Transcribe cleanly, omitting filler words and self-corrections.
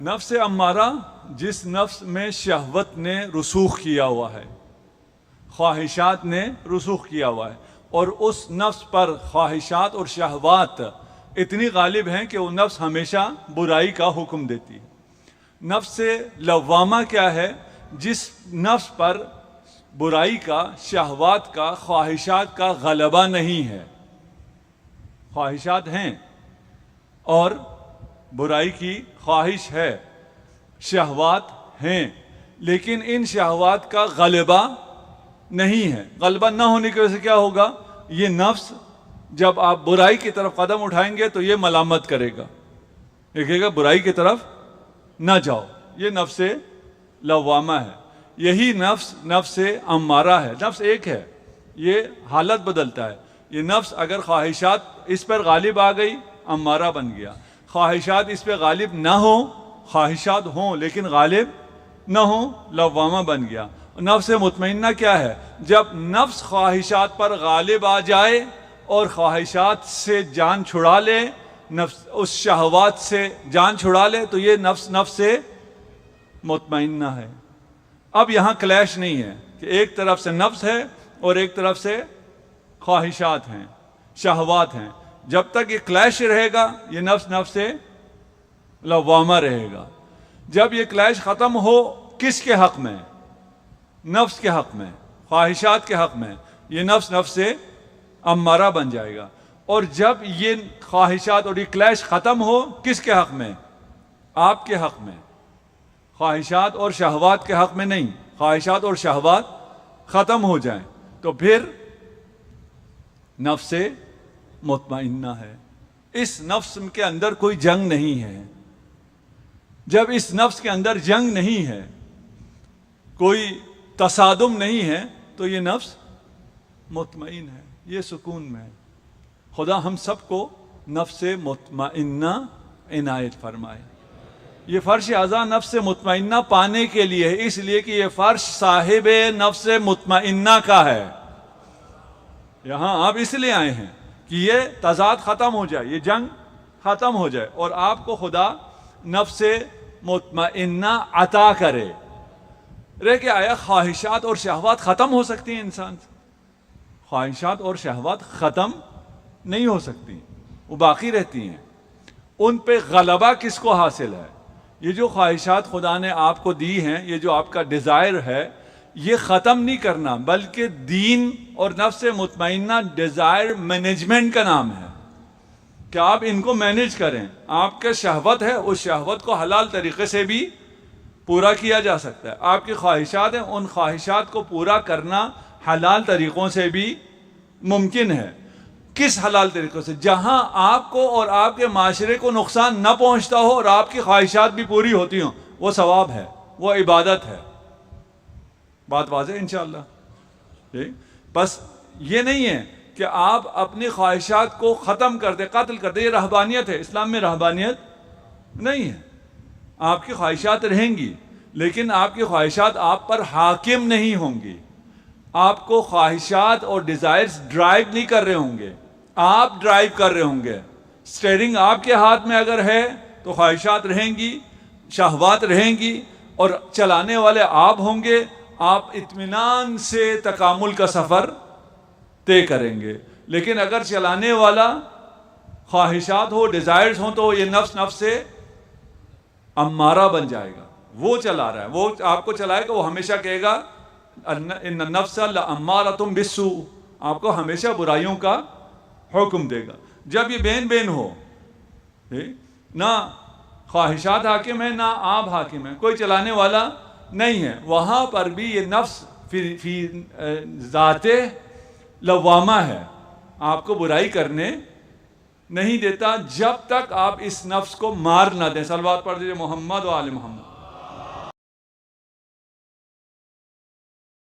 نفس امارہ جس نفس میں شہوت نے رسوخ کیا ہوا ہے، خواہشات نے رسوخ کیا ہوا ہے، اور اس نفس پر خواہشات اور شہوات اتنی غالب ہیں کہ وہ نفس ہمیشہ برائی کا حکم دیتی ہے۔ نفس لوامہ کیا ہے؟ جس نفس پر برائی کا، شہوات کا، خواہشات کا غلبہ نہیں ہے۔ خواہشات ہیں اور برائی کی خواہش ہے، شہوات ہیں، لیکن ان شہوات کا غلبہ نہیں ہے۔ غلبہ نہ ہونے کی وجہ سے کیا ہوگا؟ یہ نفس جب آپ برائی کی طرف قدم اٹھائیں گے تو یہ ملامت کرے گا، یہ کہے گا برائی کی طرف نہ جاؤ۔ یہ نفس لوامہ ہے۔ یہی نفس امارہ ہے۔ نفس ایک ہے، یہ حالت بدلتا ہے۔ یہ نفس اگر خواہشات اس پر غالب آ گئی، امارہ بن گیا۔ خواہشات اس پہ غالب نہ ہوں، خواہشات ہوں لیکن غالب نہ ہوں، لوامہ بن گیا۔ نفس مطمئنہ کیا ہے؟ جب نفس خواہشات پر غالب آ جائے اور خواہشات سے جان چھڑا لے، نفس اس شہوات سے جان چھڑا لے، تو یہ نفس مطمئنہ ہے۔ اب یہاں کلیش نہیں ہے کہ ایک طرف سے نفس ہے اور ایک طرف سے خواہشات ہیں، شہوات ہیں۔ جب تک یہ کلیش رہے گا، یہ نفس لوامہ رہے گا۔ جب یہ کلیش ختم ہو، کس کے حق میں؟ نفس کے حق میں، خواہشات کے حق میں، یہ نفس امارہ بن جائے گا۔ اور جب یہ خواہشات اور یہ کلیش ختم ہو، کس کے حق میں؟ آپ کے حق میں۔ خواہشات اور شہوات کے حق میں نہیں۔ خواہشات اور شہوات ختم ہو جائیں تو پھر نفس مطمئنہ ہے۔ اس نفس کے اندر کوئی جنگ نہیں ہے۔ جب اس نفس کے اندر جنگ نہیں ہے، کوئی تصادم نہیں ہے، تو یہ نفس مطمئن ہے، یہ سکون میں ہے۔ خدا ہم سب کو نفس مطمئنہ عنایت فرمائے۔ یہ فرش اعضا نفس مطمئنہ پانے کے لیے ہے، اس لیے کہ یہ فرش صاحب نفس مطمئنہ کا ہے۔ یہاں آپ اس لیے آئے ہیں کہ یہ تضاد ختم ہو جائے، یہ جنگ ختم ہو جائے اور آپ کو خدا نفس مطمئنہ عطا کرے۔ رہ کہ آیا خواہشات اور شہوات ختم ہو سکتی ہیں انسان سے؟ خواہشات اور شہوات ختم نہیں ہو سکتی، وہ باقی رہتی ہیں۔ ان پہ غلبہ کس کو حاصل ہے؟ یہ جو خواہشات خدا نے آپ کو دی ہیں، یہ جو آپ کا ڈیزائر ہے، یہ ختم نہیں کرنا، بلکہ دین اور نفس مطمئنہ ڈیزائر مینجمنٹ کا نام ہے کہ آپ ان کو مینج کریں۔ آپ کا شہوت ہے، اس شہوت کو حلال طریقے سے بھی پورا کیا جا سکتا ہے۔ آپ کی خواہشات ہیں، ان خواہشات کو پورا کرنا حلال طریقوں سے بھی ممکن ہے۔ کس حلال طریقوں سے؟ جہاں آپ کو اور آپ کے معاشرے کو نقصان نہ پہنچتا ہو اور آپ کی خواہشات بھی پوری ہوتی ہوں، وہ ثواب ہے، وہ عبادت ہے۔ بات واضح انشاءاللہ؟ بس یہ نہیں ہے کہ آپ اپنی خواہشات کو ختم کر دیں، قتل کر دیں۔ یہ رہبانیت ہے، اسلام میں رہبانیت نہیں ہے۔ آپ کی خواہشات رہیں گی، لیکن آپ کی خواہشات آپ پر حاکم نہیں ہوں گی۔ آپ کو خواہشات اور ڈیزائرز ڈرائیو نہیں کر رہے ہوں گے، آپ ڈرائیو کر رہے ہوں گے۔ سٹیئرنگ آپ کے ہاتھ میں اگر ہے تو خواہشات رہیں گی، شہوات رہیں گی، اور چلانے والے آپ ہوں گے۔ آپ اطمینان سے تکامل کا سفر طے کریں گے۔ لیکن اگر چلانے والا خواہشات ہو، ڈیزائرز ہوں، تو یہ نفس سے امارہ بن جائے گا۔ وہ چلا رہا ہے، وہ آپ کو چلائے گا، وہ ہمیشہ کہے گا ان النفس لامارۃ بالسوء، آپ کو ہمیشہ برائیوں کا حکم دے گا۔ جب یہ بین ہو، نہ خواہشات حاکم ہے نہ آپ حاکم ہیں، کوئی چلانے والا نہیں ہے، وہاں پر بھی یہ نفس فی ذات لوامہ ہے، آپ کو برائی کرنے نہیں دیتا جب تک آپ اس نفس کو مار نہ دیں۔ صلوات پڑھ دیجئے محمد و آل محمد۔